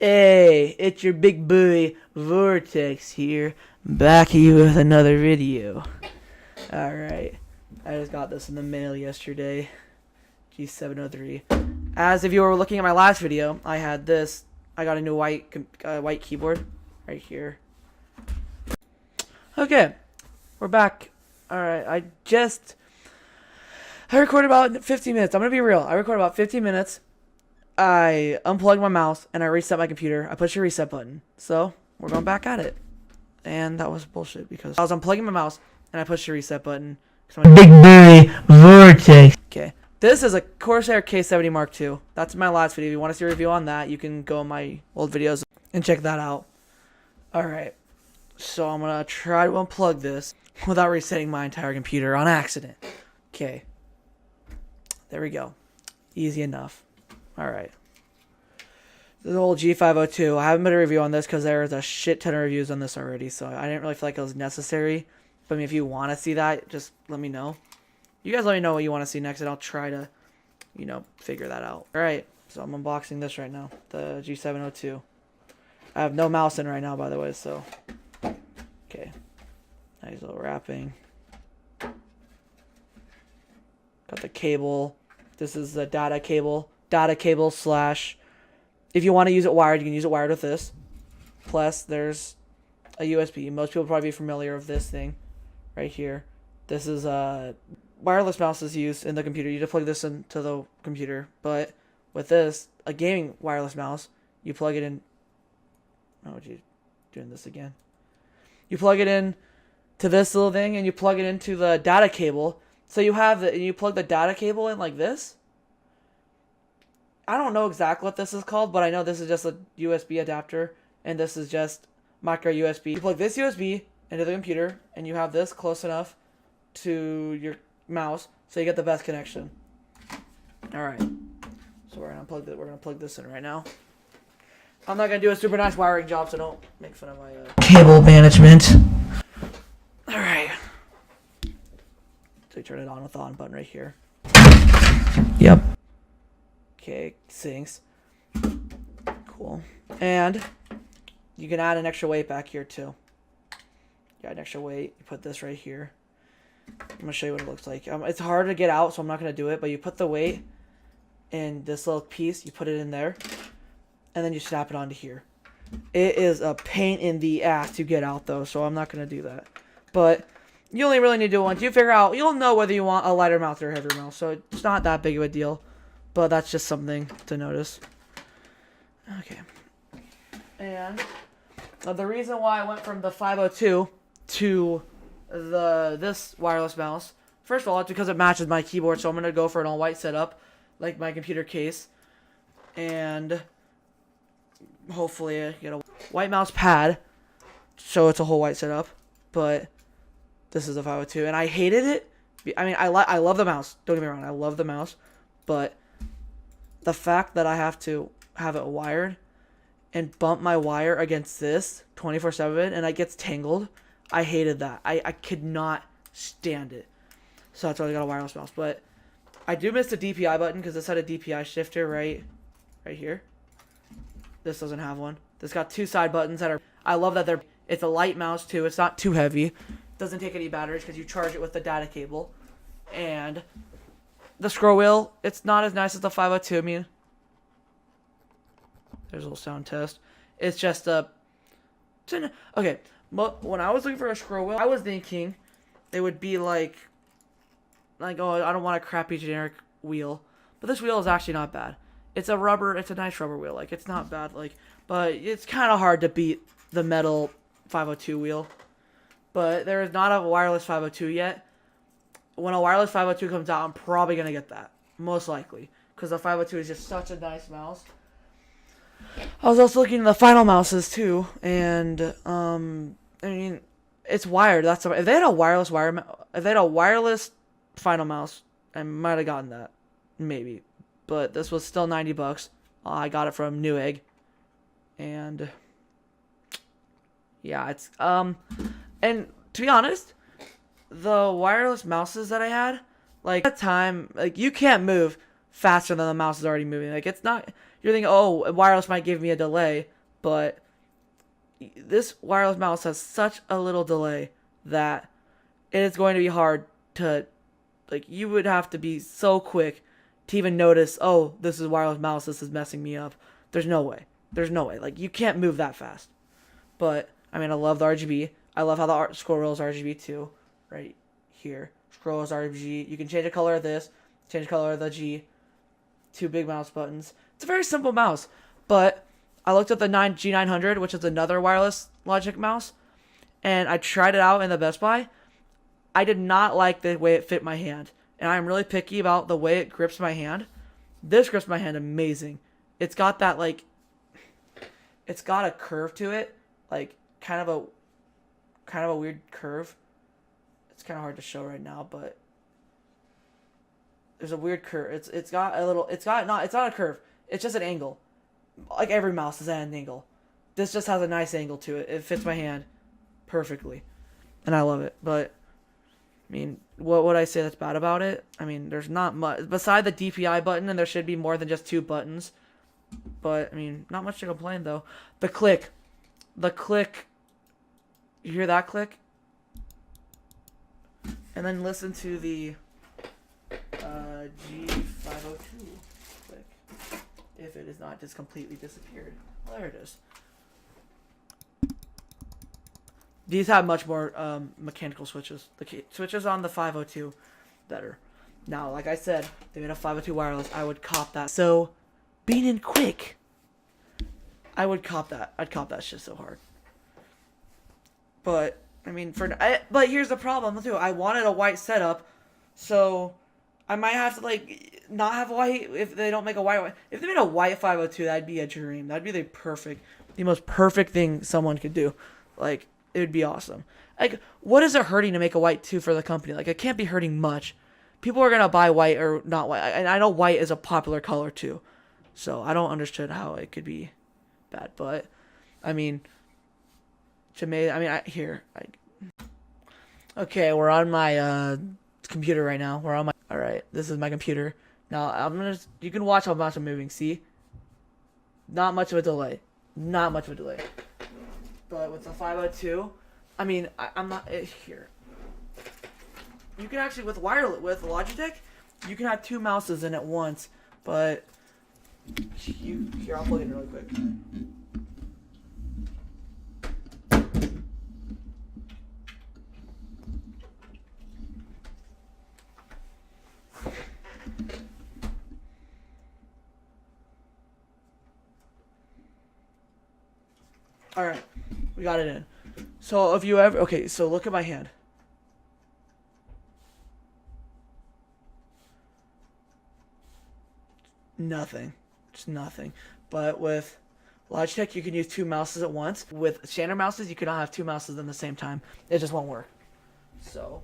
Hey, it's your big boy Vortex here, back at you with another video. Alright, I just got this in the mail yesterday, G703. As if you were looking at my last video, I had this. I got a new white keyboard right here. Okay, we're back. Alright, I recorded about 15 minutes. I'm gonna be real. I recorded about 15 minutes. I unplugged my mouse and I reset my computer. I pushed the reset button. So we're going back at it. And that was bullshit because I was unplugging my mouse and I pushed the reset button. Big boy Vortex. Okay. This is a Corsair K70 Mark II. That's my last video. If you want to see a review on that, you can go on my old videos and check that out. Alright. So I'm going to try to unplug this without resetting my entire computer on accident. Okay. There we go. Easy enough. Alright. The old G502. I haven't made a review on this because there's a shit ton of reviews on this already, so I didn't really feel like it was necessary. But I mean, if you want to see that, just let me know. You guys let me know what you want to see next, and I'll try to, figure that out. Alright, so I'm unboxing this right now. The G702. I have no mouse in right now, by the way, so. Okay. Nice little wrapping. Got the cable. This is the data cable. Data cable slash, if you want to use it wired, you can use it wired with this. Plus, there's a USB. Most people probably be familiar with this thing right here. This is a wireless mouse is used in the computer. You just plug this into the computer. But with this, a gaming wireless mouse, you plug it in. Oh, geez, doing this again. You plug it in to this little thing, and you plug it into the data cable. So you have the, and you plug the data cable in like this. I don't know exactly what this is called, but I know this is just a USB adapter, and this is just micro USB. You plug this USB into the computer, and you have this close enough to your mouse, so you get the best connection. All right, so we're gonna plug this in right now. I'm not gonna do a super nice wiring job, so don't make fun of my cable management. All right, so you turn it on with the on button right here. Yep. Okay, syncs. Cool. And you can add an extra weight back here too. You add an extra weight. You put this right here. I'm gonna show you what it looks like. It's hard to get out, so I'm not gonna do it. But you put the weight in this little piece. You put it in there, and then you snap it onto here. It is a pain in the ass to get out though, so I'm not gonna do that. But you only really need to do it once. You figure out. You'll know whether you want a lighter mouse or a heavier mouse, so it's not that big of a deal. But that's just something to notice. Okay. And the reason why I went from the 502 to this wireless mouse, first of all, it's because it matches my keyboard, so I'm going to go for an all-white setup, like my computer case. And hopefully I get a white mouse pad, so it's a whole white setup. But this is a 502, and I hated it. I mean, I love the mouse. Don't get me wrong, I love the mouse. But the fact that I have to have it wired and bump my wire against this 24/7 and it gets tangled, I hated that. I could not stand it. So that's why I got a wireless mouse. But I do miss the DPI button because this had a DPI shifter right here. This doesn't have one. This got two side buttons that are. I love that it's a light mouse too. It's not too heavy. Doesn't take any batteries because you charge it with the data cable. And the scroll wheel, it's not as nice as the 502. I mean, there's a little sound test. It's just a. Okay, but when I was looking for a scroll wheel, I was thinking it would be like oh, I don't want a crappy generic wheel. But this wheel is actually not bad. It's a nice rubber wheel. Like, it's not bad. Like, but it's kind of hard to beat the metal 502 wheel. But there is not a wireless 502 yet. When a wireless 502 comes out, I'm probably going to get that. Most likely. Because the 502 is just such a nice mouse. I was also looking at the final mouses too. And, I mean, it's wired. If they had a wireless final mouse, I might have gotten that. Maybe. But this was still $90. I got it from Newegg. And, yeah, it's, and to be honest, the wireless mouses that I had, like, at the time, like, you can't move faster than the mouse is already moving. Like, it's not, you're thinking, oh, wireless might give me a delay, but this wireless mouse has such a little delay that it is going to be hard to, like, you would have to be so quick to even notice, oh, this is wireless mouse, this is messing me up. There's no way. There's no way. Like, you can't move that fast. But, I mean, I love the RGB. I love how the scroll wheel is RGB too. Right here. Scroll wheel is RGB. You can change the color of this. Change the color of the G. 2 big mouse buttons. It's a very simple mouse. But I looked at the G900, which is another wireless Logitech mouse. And I tried it out in the Best Buy. I did not like the way it fit my hand. And I'm really picky about the way it grips my hand. This grips my hand amazing. It's got that, like, it's got a curve to it. Like, kind of a weird curve. It's kind of hard to show right now, but there's a weird curve. It's not a curve. It's just an angle. Like every mouse is at an angle. This just has a nice angle to it. It fits my hand perfectly. And I love it. But, I mean, what would I say that's bad about it? I mean, there's not much. Beside the DPI button, and there should be more than just 2 buttons. But, I mean, not much to complain, though. The click. You hear that click? And then listen to the G502 click. If it is not just completely disappeared. Well, there it is. These have much more mechanical switches. The switches on the 502 better. Now, like I said, they made a 502 wireless. I would cop that. So, being in quick, I would cop that. I'd cop that shit so hard. But, I mean, but here's the problem, too. I wanted a white setup, so I might have to, like, not have white if they don't make a white. If they made a white 502, that'd be a dream. That'd be the most perfect thing someone could do. Like, it would be awesome. Like, what is it hurting to make a white 2 for the company? Like, it can't be hurting much. People are going to buy white or not white. And I know white is a popular color, too. So, I don't understand how it could be bad. But, I mean, okay, we're on my computer right now. Alright, this is my computer. Now, you can watch how much I'm moving, see? Not much of a delay. But with the 502, I mean, I'm not here. You can actually with Logitech, you can have 2 mouses in at once. But here, I'll plug it in really quick. Alright, we got it in. So if you ever, okay, so look at my hand. Nothing. Just nothing. But with Logitech, you can use 2 mouses at once. With standard mouses, you cannot have 2 mouses at the same time. It just won't work. So